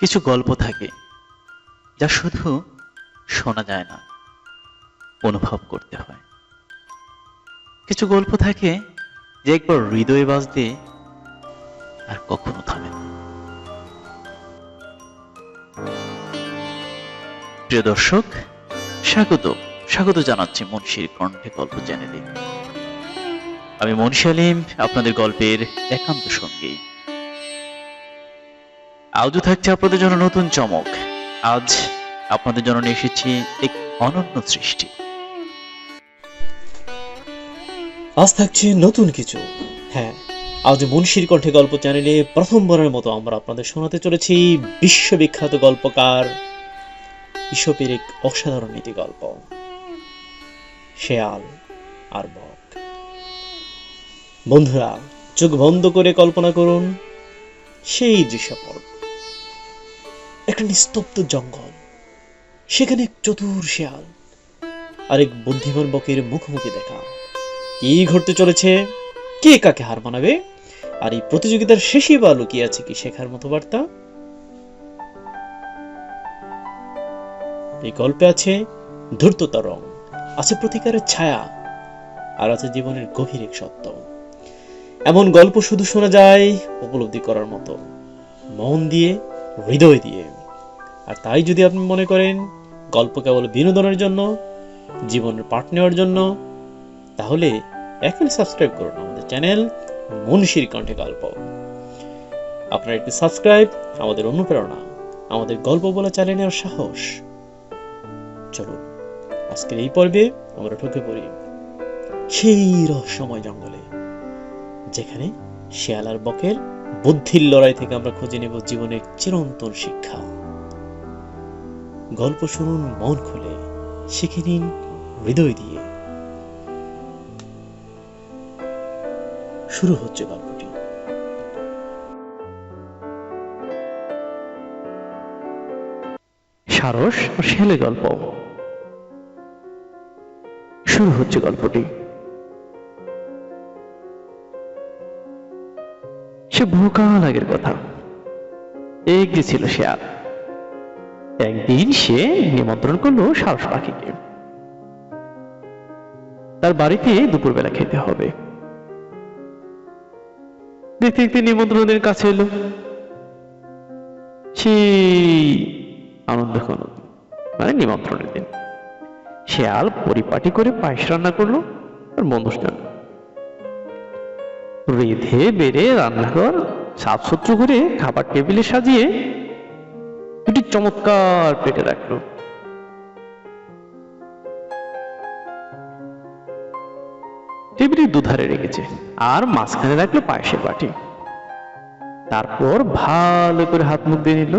কিছু গল্প থাকে যা শুধু শোনা যায় না, অনুভব করতে হয়। কিছু গল্প থাকে যে একবার হৃদয়ে বাজতে আর কখনো থামে না। প্রিয় দর্শক, স্বাগত স্বাগত জানাচ্ছি মুনশির কণ্ঠে গল্প চ্যানেলে। আমি মুনশি আলিম, আপনাদের গল্পের একান্ত সঙ্গী। আজও থাকছে আপনাদের জন্য নতুন চমক। আজ আপনাদের জন্য নিয়ে এসেছি এক অনন্য সৃষ্টি। আজ থাকছে নতুন কিছু। হ্যাঁ, আজ মুনশির কণ্ঠে গল্প চ্যানেলে প্রথমবারের মতো আমরা আপনাদের শোনাতে চলেছি বিশ্ববিখ্যাত গল্পকার ঈশপের এক অসাধারণ নীতি গল্প, শেয়াল আর বক। বন্ধুরা, চোখ বন্ধ করে কল্পনা করুন সেই দৃশ্যপট। একটা নিস্তব্ধ জঙ্গল, সেখানে এক চতুর শেয়াল আর এক বুদ্ধিমান বকের মুখোমুখি দেখা। কি ঘটতে চলেছে, কে কাকে হার মানাবে, আর এই প্রতিযোগিতার শেষে বা লুকিয়ে আছে কি শেখার মতো বার্তা? এই গল্পে আছে ধূর্ততার রং, আছে প্রতিকারের ছায়া, আর আছে জীবনের গভীর এক সত্য। এমন গল্প শুধু শোনা যায় উপলব্ধি করার মতো, মন দিয়ে, হৃদয় দিয়ে। আর তাই যদি আপনি মনে করেন গল্প কেবল বিনোদনের জন্য, জীবনের পাঠ নেওয়ার জন্য, তাহলে এখন সাবস্ক্রাইব করুন আমাদের চ্যানেল মুনশির কণ্ঠে গল্প। আপনার একটি সাবস্ক্রাইব আমাদের অনুপ্রেরণা, আমাদের গল্প বলা চালিয়ে নেওয়ার সাহস। চলুন আজকের এই পর্বে আমরা ঢুকে পড়ি সেই রহস্যময় জঙ্গলে, যেখানে শেয়াল আর বকের বুদ্ধির লড়াই থেকে আমরা খুঁজে নেব জীবনের চিরন্তন শিক্ষা। গল্প শুনুন মন খুলে, শিখে নিন হৃদয় দিয়ে। শুরু হচ্ছে গল্পটি। সারস ও শেয়ালের গল্প। শুরু হচ্ছে গল্পটি। সে বহুকাল আগের কথা। এক যে ছিল শেয়াল। একদিন সে নিমন্ত্রণ করলো সারস পাখিকে। তার বাড়িতে দুপুরবেলা খেতে হবে। দেখতে দেখতে নিমন্ত্রণের কাছে এলো। সেই আনন্দ মানে নিমন্ত্রণের দিন শেয়াল পরিপাটি করে পায়েস রান্না করলো আর বন্ধুস্থান রেধে বেড়ে রান্নাঘর সাফসুত্র করে খাবার টেবিলে সাজিয়ে দুটি চমৎকার পেটে রাখলো। টেবিলের দুধারে রেখেছে আর মাঝখানে রাখলো পায়েসের বাটি। তারপর ভালো করে হাত মুখ দিয়ে নিল।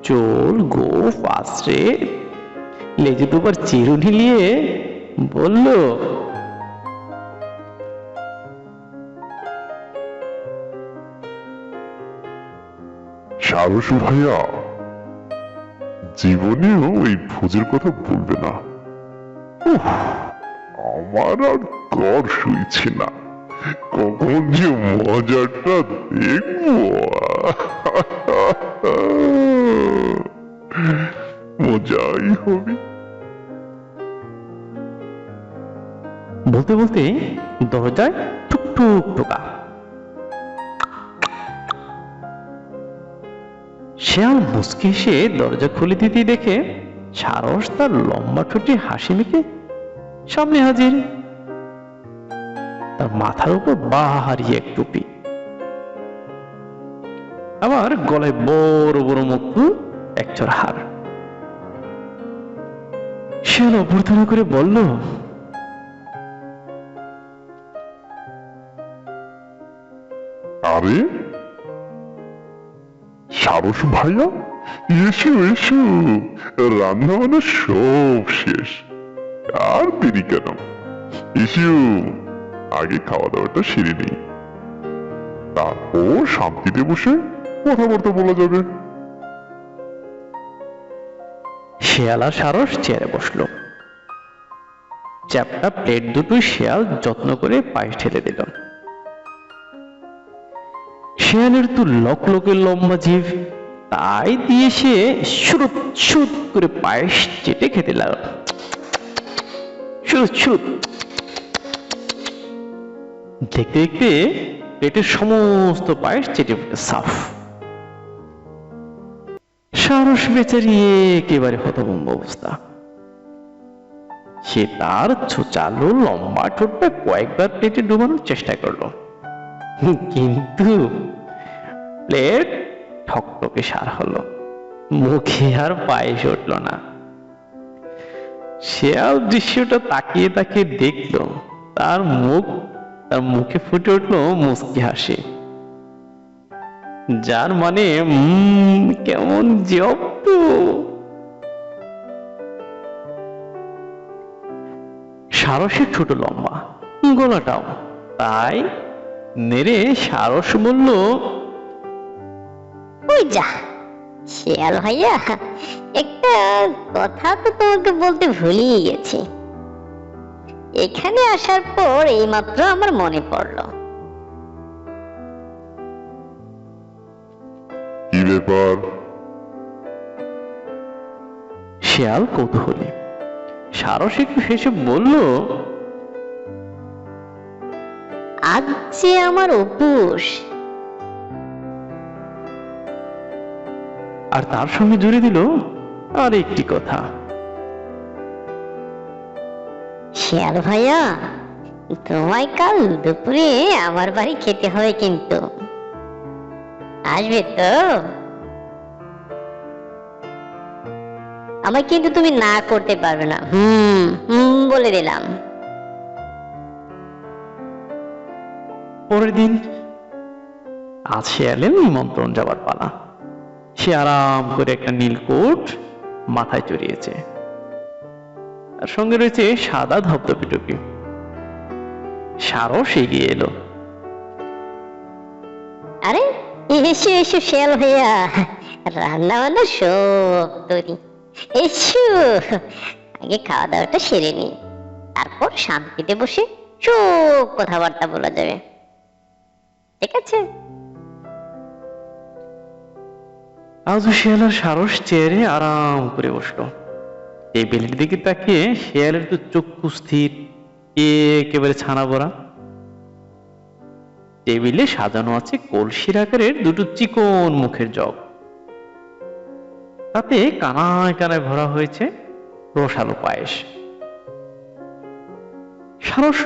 চোল গোফ আশ্রে লেজে দুবার চিরুনি নিয়ে বলল, সারস ভাইয়া, জীবনেও এই ভোজের কথা বলবে না। উফ, আমার আর তর সইছে না। কখন যে মজাটা দেখবো। মজাই হবে। বলতে বলতে দরজায় টুকটুক টোকা। শেয়াল মুচকি এসে দরজা খুলে দিতে দেখে সারস তার লম্বা ঠোঁটে হাসি মেখে সামনে হাজির। তার মাথার উপর বাহারি এক টুপি, আবার গলায় বড় বড় মুক্ত একচর হার। শেয়াল অভ্যর্থনা করে বলল, আরে সারস ভাইয়া, এসো এসো, রান্না বান্না সব শেষ, আর দেরি কেন? এসো, আগে খাওয়া দাওয়াটা সেরে নেই, তারপর শান্তিতে বসে কথাবার্তা বলা যাবে। শেয়াল আর সারস চেয়ারে বসলো। চ্যাপটা প্লেট দুটোই শেয়াল যত্ন করে পায়েস ঢেলে দিল। শেয়ালের তো লকলকে লম্বা জিভ, তাই দিয়ে সে সুরুত সুত করে পায়েস চেটে খেতে লাগলো। সুরুত সুত। দেখতে দেখতে পেটের সমস্ত পায়েস চেটে ফুটে সাফ। সারস বেচারি একেবারে হতভম্ব অবস্থা। সে তার ছোচালো লম্বা ঠোঁটটা কয়েকবার প্লেটে ডুবানোর চেষ্টা করলো, কিন্তু প্লেট ঠকঠকে সার হলো, মুখে আর পায়েস উঠল না। শেয়াল দৃশ্যটা তাকিয়ে তাকিয়ে দেখলো, তার মুখে ফুটে উঠলো মুচকি হাসি, যার মানে কেমন জব্দ। সারসের ছোট লম্বা, গলাটাও, তাই নেড়ে সারস বলল, ওই যা শিয়াল ভাইয়া, একটা কথা তো তোমাকে বলতে ভুলিয়ে গেছি। এখানে আসার পর এইমাত্র আমার মনে পড়লো। কি ব্যাপার? শিয়াল কৌতূহলী। সারস একটু হেসে বলল, আজ যে আমার উপোস। আর তার সঙ্গে জুড়ে দিল আর একটি কথা, শিয়াল ভাইয়া, তোমায় কাল দুপুরে আমার বাড়ি খেতে হবে কিন্তু। আসবে তো? আমায় কিন্তু তুমি না করতে পারবে না। বলে দিলাম। পরের দিন আজ শিয়ালের নিমন্ত্রণ যাবার পালা। সে আরাম করে একটা নীলকোট মাথায় চড়িয়েছে, আর সঙ্গে রয়েছে সাদা ধবধবে টুপি। সারস এগিয়ে এলো। আরে এসো এসো শিয়াল ভাইয়া, রান্না বান্না সব তৈরি। এসো, আগে খাওয়া দাওয়াটা সেরে নি, তারপর শান্তিতে বসে সব কথাবার্তা বলা যাবে, ঠিক আছে? আজও শিয়াল আর সারস চেয়ারে আরাম করে বসলো। টেবিলের দিকে তাকিয়ে শিয়ালের তো চক্ষু স্থির, একেবারে ছানা ভরা। টেবিলে সাজানো আছে কলসির আকারের দুটো চিকন মুখের জগ, তাতে কানায় কানায় ভরা হয়েছে রসালো পায়েস। সারস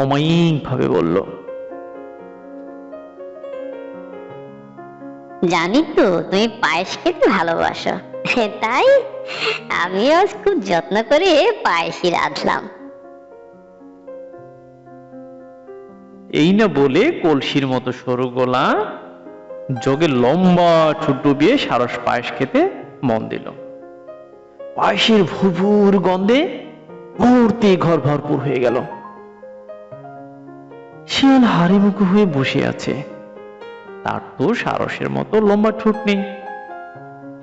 অমায়িক ভাবে বলল, জানি তো তুমি পায়েস খেতে ভালোবাসো, তাই আমিও আজ খুব যত্ন করে পায়েসই রাঁধলাম। এই না বলে কলসির মতো সরু গলা জগে লম্বা ঠোঁট ডুবিয়ে সারস পায়েস খেতে মন দিল। পায়েসের ভুরভুর গন্ধে মুহূর্তে ঘর ভরপুর হয়ে গেল। শিয়াল হাড়িমুখো হয়ে বসে আছে, তার তো সারসের মতো লম্বা ঠোঁট নেই।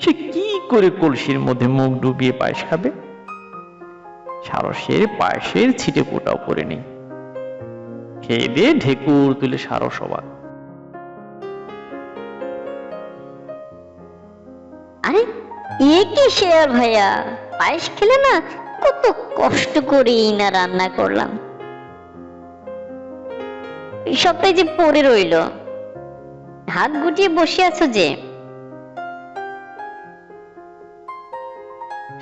সে কি করে কলসির মধ্যে মুখ ডুবিয়ে পায়েস খাবে? সারসের পায়েসের ছিটে ফোটাও পড়ে নেই। খেয়ে দিয়ে ঢেকুর তুলে সারস অবাক। আরে এ কি শিয়াল ভাইয়া, পায়েস খেলে না? কত কষ্ট করেই না রান্না করলাম, এই সপ্তাহে যে পড়ে রইল। হাত গুটিয়ে বসে আছো যে।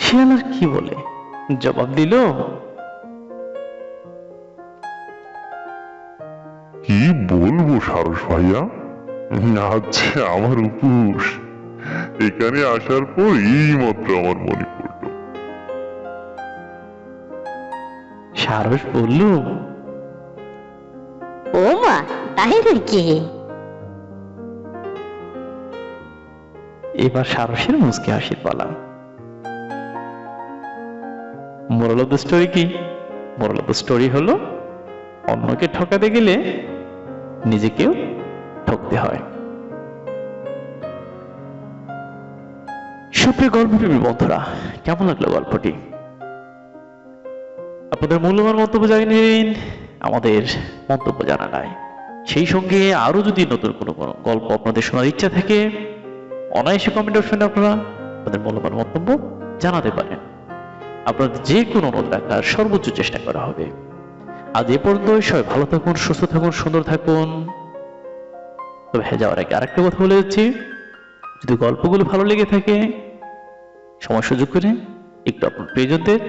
শিয়াল আর কি বলে জবাব দিল, কি বলবো সারস ভাইয়া, আজ আমার উপোস। এখানে আসার পর এই মাত্র আমার মনে পড়লো। সারস বলল, ও মা, তাই নাকি? এবার সারসের মুচকি হাসির পালা। মোরাল অফ দ্য স্টোরি কি? মোরাল অফ দ্য স্টোরি হলো, অন্যকে ঠকাতে গেলে নিজেকেও ঠকতে হয়। সুপ্রিয় গল্পপ্রেমী বন্ধুরা, কেমন লাগলো গল্পটি? আপনাদের মূল্যবান মন্তব্য জানিয়ে আমাদের মন্তব্য জানালায়। সেই সঙ্গে আরো যদি নতুন কোনো গল্প আপনাদের শোনার ইচ্ছা থাকে, অনায়াসে কমেন্ট অপশনে আপনারা আপনাদের মূল্যবান মন্তব্য জানাতে পারেন। আপনাদের যে কোনো অনুরোধ রাখার সর্বোচ্চ চেষ্টা করা হবে। আজ এ পর্যন্ত সবাই ভালো থাকুন, সুস্থ থাকুন, সুন্দর থাকুন। তবে হ্যাঁ, যাওয়ার আগে আরেকটা কথা বলে যাচ্ছি, যদি গল্পগুলো ভালো লেগে থাকে সময় সুযোগ করে একটু আপনার প্রিয়জনদের,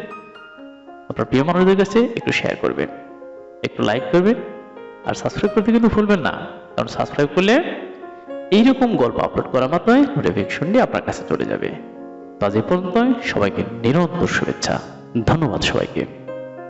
আপনার প্রিয় মানুষদের কাছে একটু শেয়ার করবেন, একটু লাইক করবেন, আর সাবস্ক্রাইব করতে কিন্তু ভুলবেন না। কারণ সাবস্ক্রাইব করলে এইরকম গল্প আপলোড করা মাত্রই নোটিফিকেশনটি আপনার কাছে চলে যাবে। তো আজ এই পর্যন্ত সবাইকে নিরন্তর শুভেচ্ছা। ধন্যবাদ সবাইকে।